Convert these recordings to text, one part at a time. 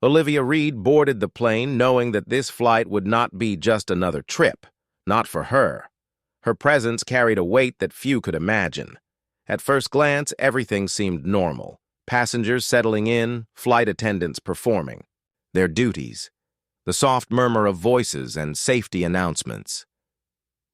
Olivia Reed boarded the plane knowing that this flight would not be just another trip. Not for her. Her presence carried a weight that few could imagine. At first glance, everything seemed normal. Passengers settling in, flight attendants performing their duties, the soft murmur of voices and safety announcements.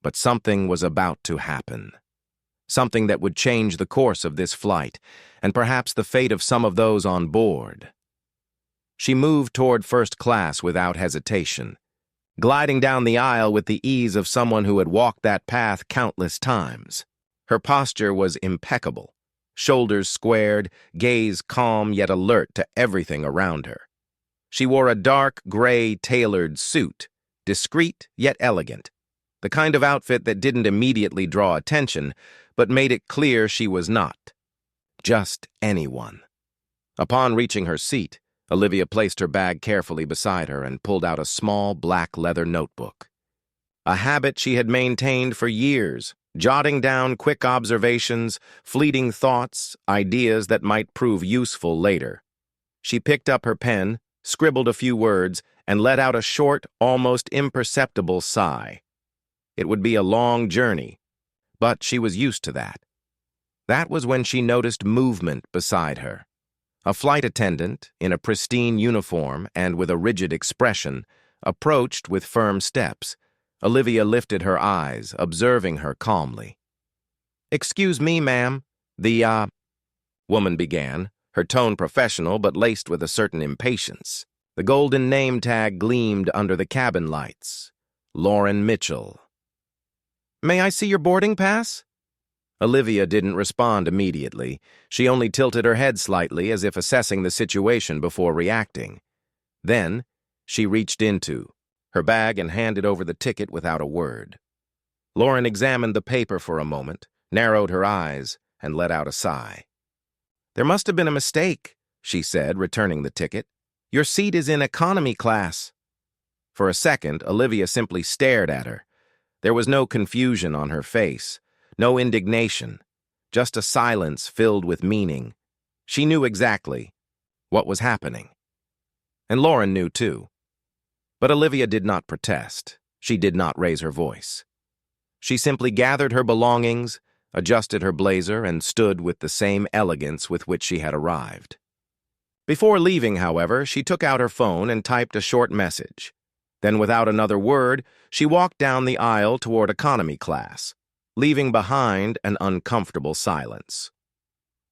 But something was about to happen. Something that would change the course of this flight, and perhaps the fate of some of those on board. She moved toward first class without hesitation, gliding down the aisle with the ease of someone who had walked that path countless times. Her posture was impeccable, shoulders squared, gaze calm yet alert to everything around her. She wore a dark gray tailored suit, discreet yet elegant, the kind of outfit that didn't immediately draw attention, but made it clear she was not just anyone. Upon reaching her seat, Olivia placed her bag carefully beside her and pulled out a small black leather notebook. A habit she had maintained for years, jotting down quick observations, fleeting thoughts, ideas that might prove useful later. She picked up her pen, scribbled a few words, and let out a short, almost imperceptible sigh. It would be a long journey, but she was used to that. That was when she noticed movement beside her. A flight attendant, in a pristine uniform and with a rigid expression, approached with firm steps. Olivia lifted her eyes, observing her calmly. "Excuse me, ma'am," the woman began, her tone professional but laced with a certain impatience. The golden name tag gleamed under the cabin lights. Lauren Mitchell. "May I see your boarding pass?" Olivia didn't respond immediately. She only tilted her head slightly as if assessing the situation before reacting. Then, she reached into her bag and handed over the ticket without a word. Lauren examined the paper for a moment, narrowed her eyes, and let out a sigh. "There must have been a mistake," she said, returning the ticket. "Your seat is in economy class." For a second, Olivia simply stared at her. There was no confusion on her face. No indignation, just a silence filled with meaning. She knew exactly what was happening. And Lauren knew too. But Olivia did not protest. She did not raise her voice. She simply gathered her belongings, adjusted her blazer, and stood with the same elegance with which she had arrived. Before leaving, however, she took out her phone and typed a short message. Then, without another word, she walked down the aisle toward economy class, leaving behind an uncomfortable silence.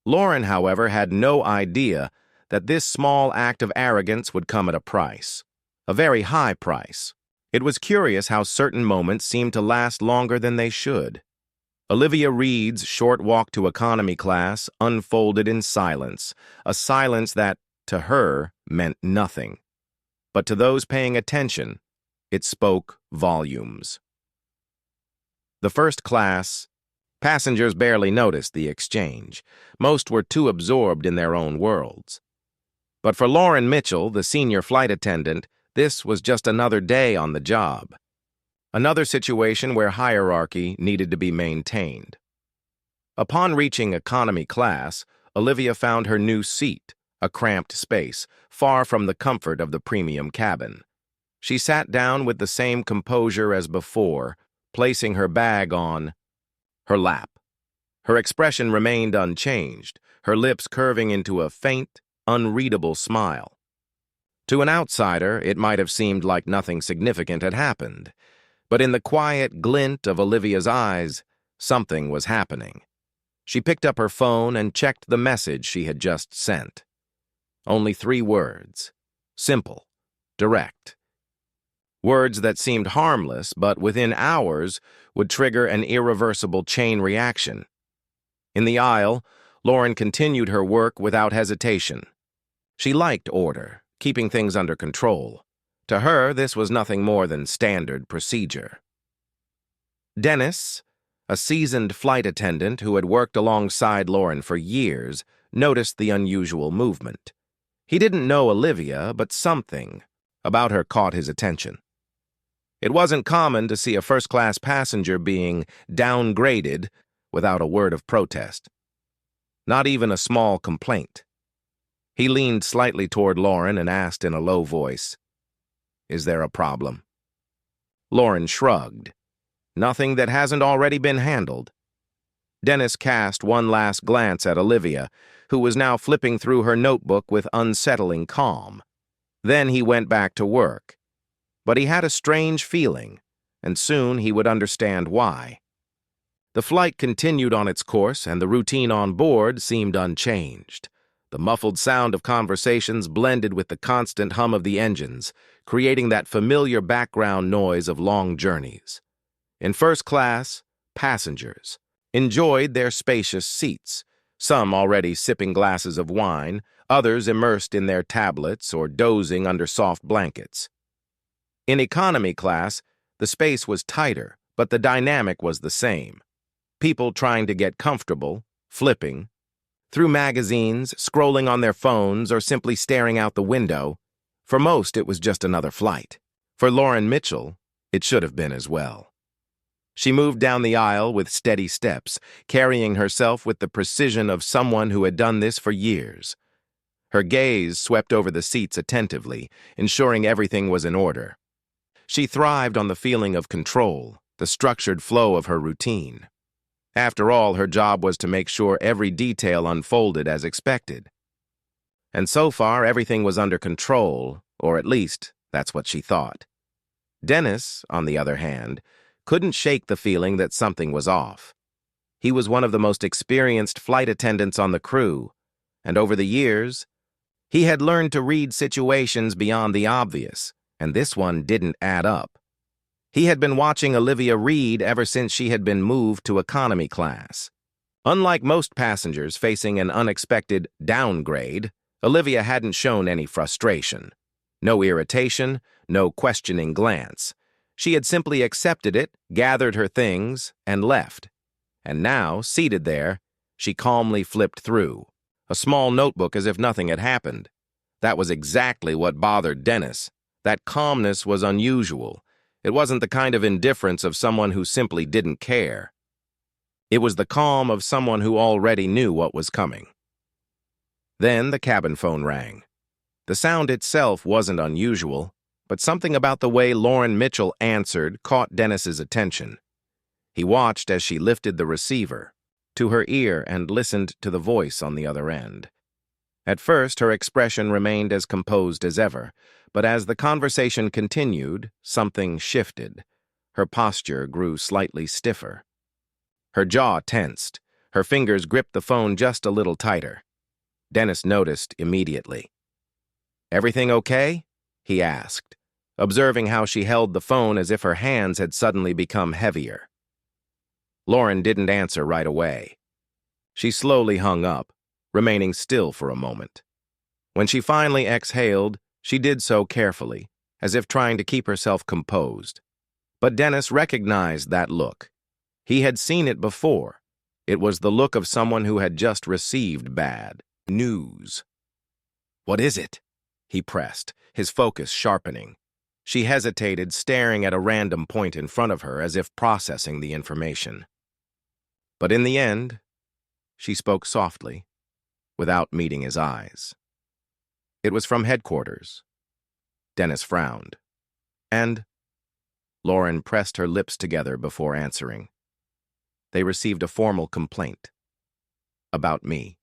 Lauren, however, had no idea that this small act of arrogance would come at a price, a very high price. It was curious how certain moments seemed to last longer than they should. Olivia Reed's short walk to economy class unfolded in silence, a silence that, to her, meant nothing. But to those paying attention, it spoke volumes. The first class, passengers barely noticed the exchange. Most were too absorbed in their own worlds. But for Lauren Mitchell, the senior flight attendant, this was just another day on the job. Another situation where hierarchy needed to be maintained. Upon reaching economy class, Olivia found her new seat, a cramped space, far from the comfort of the premium cabin. She sat down with the same composure as before, placing her bag on her lap. Her expression remained unchanged, her lips curving into a faint, unreadable smile. To an outsider, it might have seemed like nothing significant had happened, but in the quiet glint of Olivia's eyes, something was happening. She picked up her phone and checked the message she had just sent. Only 3 words. Simple. Direct. Words that seemed harmless, but within hours would trigger an irreversible chain reaction. In the aisle, Lauren continued her work without hesitation. She liked order, keeping things under control. To her, this was nothing more than standard procedure. Dennis, a seasoned flight attendant who had worked alongside Lauren for years, noticed the unusual movement. He didn't know Olivia, but something about her caught his attention. It wasn't common to see a first-class passenger being downgraded without a word of protest. Not even a small complaint. He leaned slightly toward Lauren and asked in a low voice, "Is there a problem?" Lauren shrugged. "Nothing that hasn't already been handled." Dennis cast one last glance at Olivia, who was now flipping through her notebook with unsettling calm. Then he went back to work. But he had a strange feeling, and soon he would understand why. The flight continued on its course, and the routine on board seemed unchanged. The muffled sound of conversations blended with the constant hum of the engines, creating that familiar background noise of long journeys. In first class, passengers enjoyed their spacious seats, some already sipping glasses of wine, others immersed in their tablets or dozing under soft blankets. In economy class, the space was tighter, but the dynamic was the same. People trying to get comfortable, flipping through magazines, scrolling on their phones, or simply staring out the window. For most, it was just another flight. For Lauren Mitchell, it should have been as well. She moved down the aisle with steady steps, carrying herself with the precision of someone who had done this for years. Her gaze swept over the seats attentively, ensuring everything was in order. She thrived on the feeling of control, the structured flow of her routine. After all, her job was to make sure every detail unfolded as expected. And so far, everything was under control, or at least, that's what she thought. Dennis, on the other hand, couldn't shake the feeling that something was off. He was one of the most experienced flight attendants on the crew, and over the years, he had learned to read situations beyond the obvious, and this one didn't add up. He had been watching Olivia read ever since she had been moved to economy class. Unlike most passengers facing an unexpected downgrade, Olivia hadn't shown any frustration. No irritation, no questioning glance. She had simply accepted it, gathered her things, and left. And now, seated there, she calmly flipped through, a small notebook as if nothing had happened. That was exactly what bothered Dennis. That calmness was unusual. It wasn't the kind of indifference of someone who simply didn't care. It was the calm of someone who already knew what was coming. Then the cabin phone rang. The sound itself wasn't unusual, but something about the way Lauren Mitchell answered caught Dennis's attention. He watched as she lifted the receiver to her ear and listened to the voice on the other end. At first, her expression remained as composed as ever, but as the conversation continued, something shifted. Her posture grew slightly stiffer. Her jaw tensed. Her fingers gripped the phone just a little tighter. Dennis noticed immediately. "Everything okay?" he asked, observing how she held the phone as if her hands had suddenly become heavier. Lauren didn't answer right away. She slowly hung up, remaining still for a moment. When she finally exhaled, she did so carefully, as if trying to keep herself composed. But Dennis recognized that look. He had seen it before. It was the look of someone who had just received bad news. "What is it?" he pressed, his focus sharpening. She hesitated, staring at a random point in front of her as if processing the information. But in the end, she spoke softly, without meeting his eyes. It was from headquarters. Dennis frowned. "And?" Lauren pressed her lips together before answering. "They received a formal complaint. About me."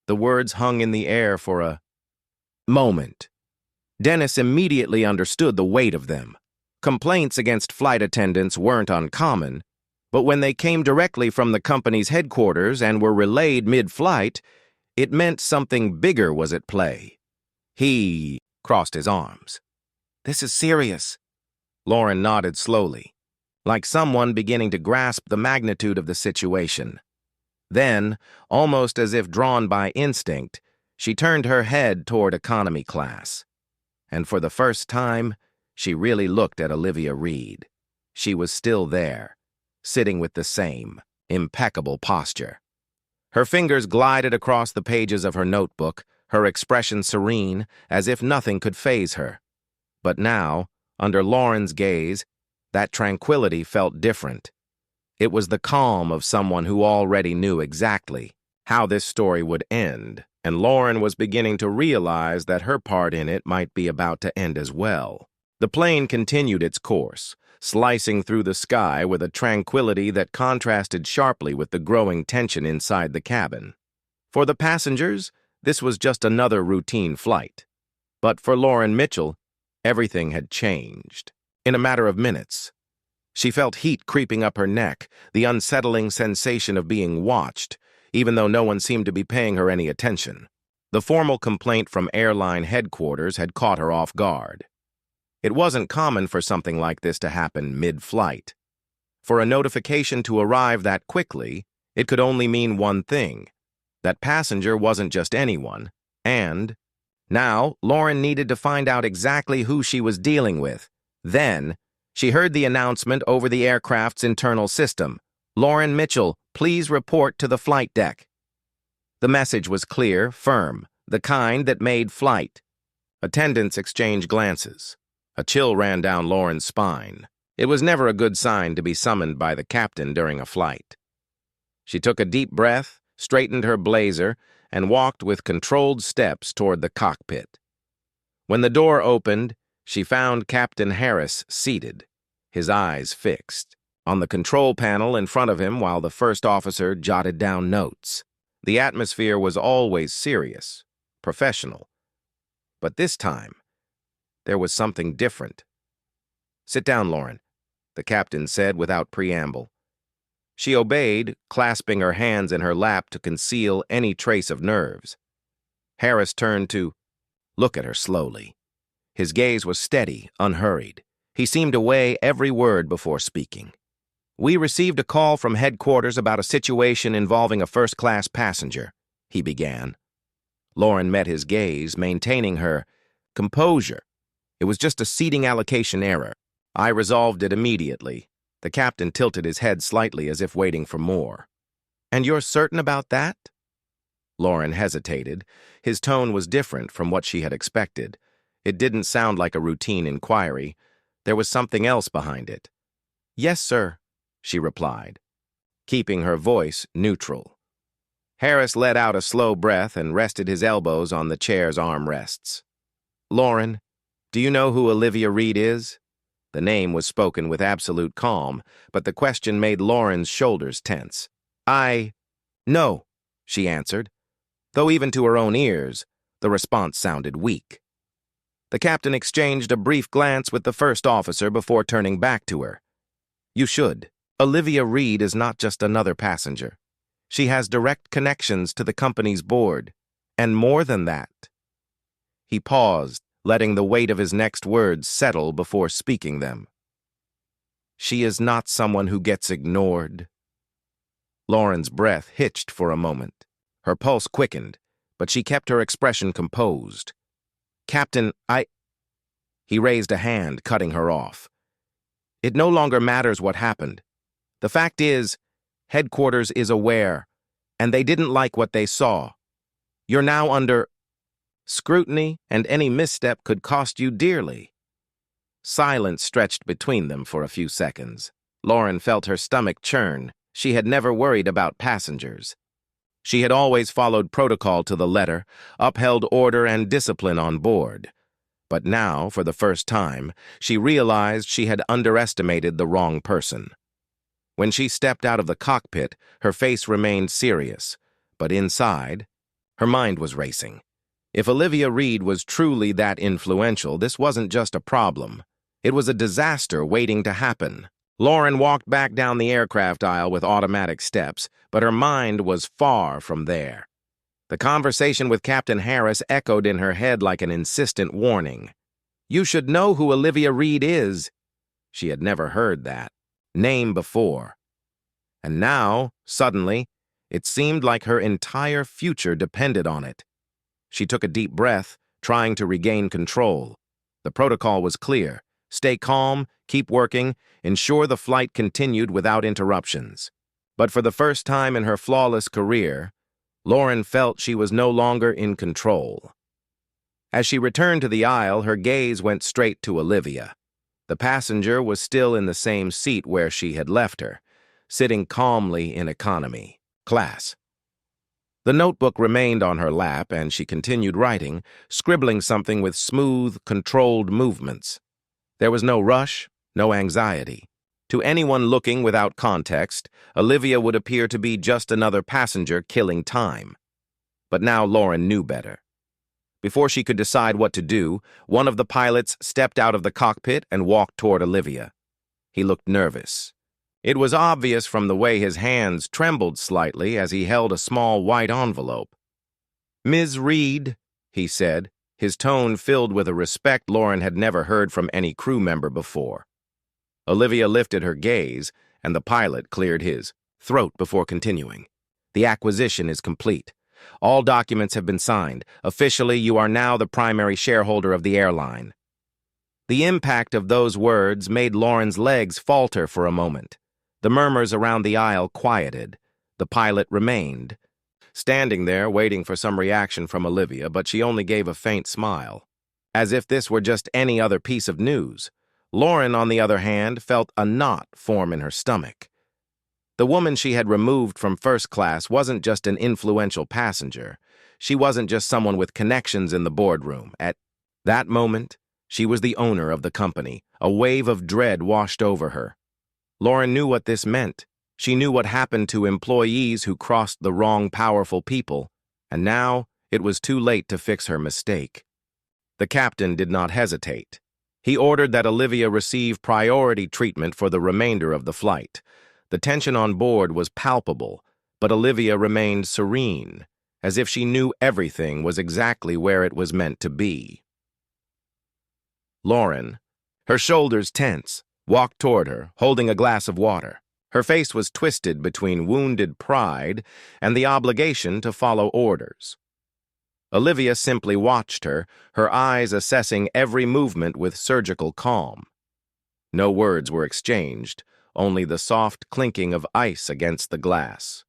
The words hung in the air for a moment. Dennis immediately understood the weight of them. Complaints against flight attendants weren't uncommon, but when they came directly from the company's headquarters and were relayed mid-flight, it meant something bigger was at play. He crossed his arms. "This is serious." Lauren nodded slowly, like someone beginning to grasp the magnitude of the situation. Then, almost as if drawn by instinct, she turned her head toward economy class. And for the first time, she really looked at Olivia Reed. She was still there, sitting with the same impeccable posture. Her fingers glided across the pages of her notebook, her expression serene, as if nothing could faze her. But now, under Lauren's gaze, that tranquility felt different. It was the calm of someone who already knew exactly how this story would end. and Lauren was beginning to realize that her part in it might be about to end as well. The plane continued its course, slicing through the sky with a tranquility that contrasted sharply with the growing tension inside the cabin. For the passengers, this was just another routine flight. But for Lauren Mitchell, everything had changed. In a matter of minutes, she felt heat creeping up her neck, the unsettling sensation of being watched, even though no one seemed to be paying her any attention. The formal complaint from airline headquarters had caught her off guard. It wasn't common for something like this to happen mid-flight. For a notification to arrive that quickly, it could only mean one thing: that passenger wasn't just anyone, and now Lauren needed to find out exactly who she was dealing with. Then, she heard the announcement over the aircraft's internal system: "Lauren Mitchell, please report to the flight deck." The message was clear, firm, the kind that made flight. Attendants exchanged glances. A chill ran down Lauren's spine. It was never a good sign to be summoned by the captain during a flight. She took a deep breath, straightened her blazer, and walked with controlled steps toward the cockpit. When the door opened, she found Captain Harris seated, his eyes fixed on the control panel in front of him while the first officer jotted down notes. The atmosphere was always serious, professional. But this time, there was something different. "Sit down, Lauren," the captain said without preamble. She obeyed, clasping her hands in her lap to conceal any trace of nerves. Harris turned to look at her slowly. His gaze was steady, unhurried. He seemed to weigh every word before speaking. "We received a call from headquarters about a situation involving a first-class passenger," he began. Lauren met his gaze, maintaining her composure. "It was just a seating allocation error. I resolved it immediately." The captain tilted his head slightly as if waiting for more. "And you're certain about that?" Lauren hesitated. His tone was different from what she had expected. It didn't sound like a routine inquiry. There was something else behind it. "Yes, sir," she replied, keeping her voice neutral. Harris let out a slow breath and rested his elbows on the chair's armrests. "Lauren, do you know who Olivia Reed is?" The name was spoken with absolute calm, but the question made Lauren's shoulders tense. "No," she answered, though even to her own ears, the response sounded weak. The captain exchanged a brief glance with the first officer before turning back to her. "You should. Olivia Reed is not just another passenger. She has direct connections to the company's board, and more than that." He paused, letting the weight of his next words settle before speaking them. "She is not someone who gets ignored." Lauren's breath hitched for a moment. Her pulse quickened, but she kept her expression composed. "Captain, He raised a hand, cutting her off. "It no longer matters what happened. The fact is, headquarters is aware, and they didn't like what they saw. You're now under scrutiny, and any misstep could cost you dearly." Silence stretched between them for a few seconds. Lauren felt her stomach churn. She had never worried about passengers. She had always followed protocol to the letter, upheld order and discipline on board. But now, for the first time, she realized she had underestimated the wrong person. When she stepped out of the cockpit, her face remained serious, but inside, her mind was racing. If Olivia Reed was truly that influential, this wasn't just a problem. It was a disaster waiting to happen. Lauren walked back down the aircraft aisle with automatic steps, but her mind was far from there. The conversation with Captain Harris echoed in her head like an insistent warning. "You should know who Olivia Reed is." She had never heard that name before. And now, suddenly, it seemed like her entire future depended on it. She took a deep breath, trying to regain control. The protocol was clear: stay calm, keep working, ensure the flight continued without interruptions. But for the first time in her flawless career, Lauren felt she was no longer in control. As she returned to the aisle, her gaze went straight to Olivia. The passenger was still in the same seat where she had left her, sitting calmly in economy class. The notebook remained on her lap, and she continued writing, scribbling something with smooth, controlled movements. There was no rush, no anxiety. To anyone looking without context, Olivia would appear to be just another passenger killing time. But now Lauren knew better. Before she could decide what to do, one of the pilots stepped out of the cockpit and walked toward Olivia. He looked nervous. It was obvious from the way his hands trembled slightly as he held a small white envelope. "Ms. Reed," he said, his tone filled with a respect Lauren had never heard from any crew member before. Olivia lifted her gaze, and the pilot cleared his throat before continuing. "The acquisition is complete. All documents have been signed. Officially, you are now the primary shareholder of the airline." The impact of those words made Lauren's legs falter for a moment. The murmurs around the aisle quieted. The pilot remained, standing there waiting for some reaction from Olivia, but she only gave a faint smile, as if this were just any other piece of news. Lauren, on the other hand, felt a knot form in her stomach. The woman she had removed from first class wasn't just an influential passenger. She wasn't just someone with connections in the boardroom. At that moment, she was the owner of the company. A wave of dread washed over her. Lauren knew what this meant. She knew what happened to employees who crossed the wrong powerful people, and now it was too late to fix her mistake. The captain did not hesitate. He ordered that Olivia receive priority treatment for the remainder of the flight. The tension on board was palpable, but Olivia remained serene, as if she knew everything was exactly where it was meant to be. Lauren, her shoulders tense, walked toward her, holding a glass of water. Her face was twisted between wounded pride and the obligation to follow orders. Olivia simply watched her, her eyes assessing every movement with surgical calm. No words were exchanged, only the soft clinking of ice against the glass.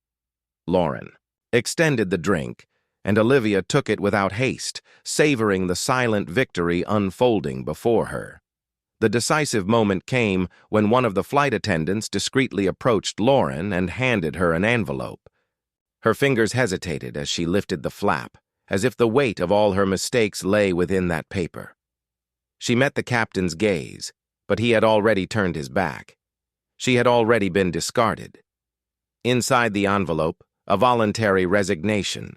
Lauren extended the drink, and Olivia took it without haste, savoring the silent victory unfolding before her. The decisive moment came when one of the flight attendants discreetly approached Lauren and handed her an envelope. Her fingers hesitated as she lifted the flap, as if the weight of all her mistakes lay within that paper. She met the captain's gaze, but he had already turned his back. She had already been discarded. Inside the envelope, a voluntary resignation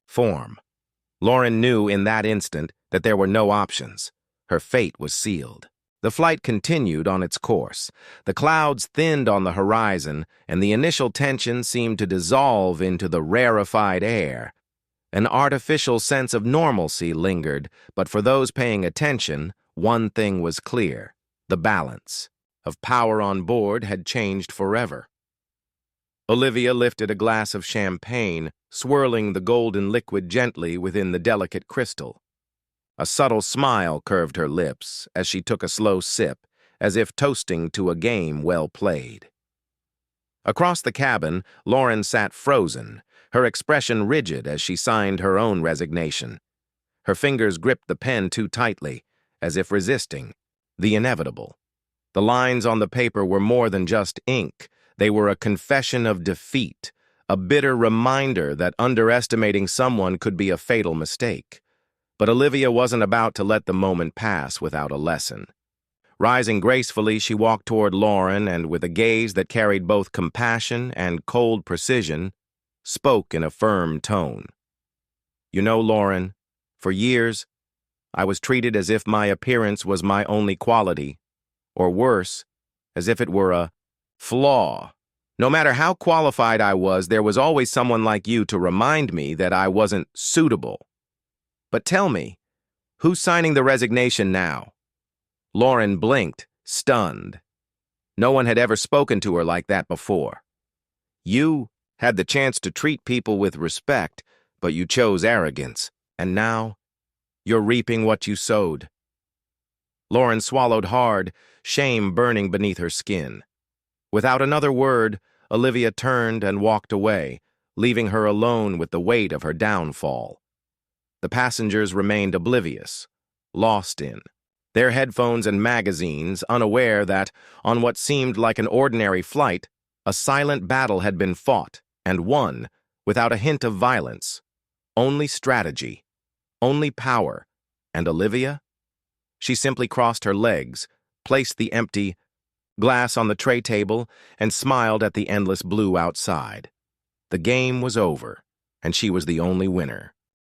form. Lauren knew in that instant that there were no options. Her fate was sealed. The flight continued on its course. The clouds thinned on the horizon, and the initial tension seemed to dissolve into the rarefied air. An artificial sense of normalcy lingered, but for those paying attention, one thing was clear. The balance of power on board had changed forever. Olivia lifted a glass of champagne, swirling the golden liquid gently within the delicate crystal. A subtle smile curved her lips as she took a slow sip, as if toasting to a game well played. Across the cabin, Lauren sat frozen, her expression rigid as she signed her own resignation. Her fingers gripped the pen too tightly, as if resisting the inevitable. The lines on the paper were more than just ink. They were a confession of defeat, a bitter reminder that underestimating someone could be a fatal mistake. But Olivia wasn't about to let the moment pass without a lesson. Rising gracefully, she walked toward Lauren and, with a gaze that carried both compassion and cold precision, spoke in a firm tone. "You know, Lauren, for years, I was treated as if my appearance was my only quality, or worse, as if it were a flaw. No matter how qualified I was, there was always someone like you to remind me that I wasn't suitable. But tell me, who's signing the resignation now?" Lauren blinked, stunned. No one had ever spoken to her like that before. "You had the chance to treat people with respect, but you chose arrogance, and now you're reaping what you sowed." Lauren swallowed hard, shame burning beneath her skin. Without another word, Olivia turned and walked away, leaving her alone with the weight of her downfall. The passengers remained oblivious, lost in their headphones and magazines, unaware that, on what seemed like an ordinary flight, a silent battle had been fought and won without a hint of violence. Only strategy, only power. And Olivia? She simply crossed her legs, placed the empty glass on the tray table, and smiled at the endless blue outside. The game was over, and she was the only winner.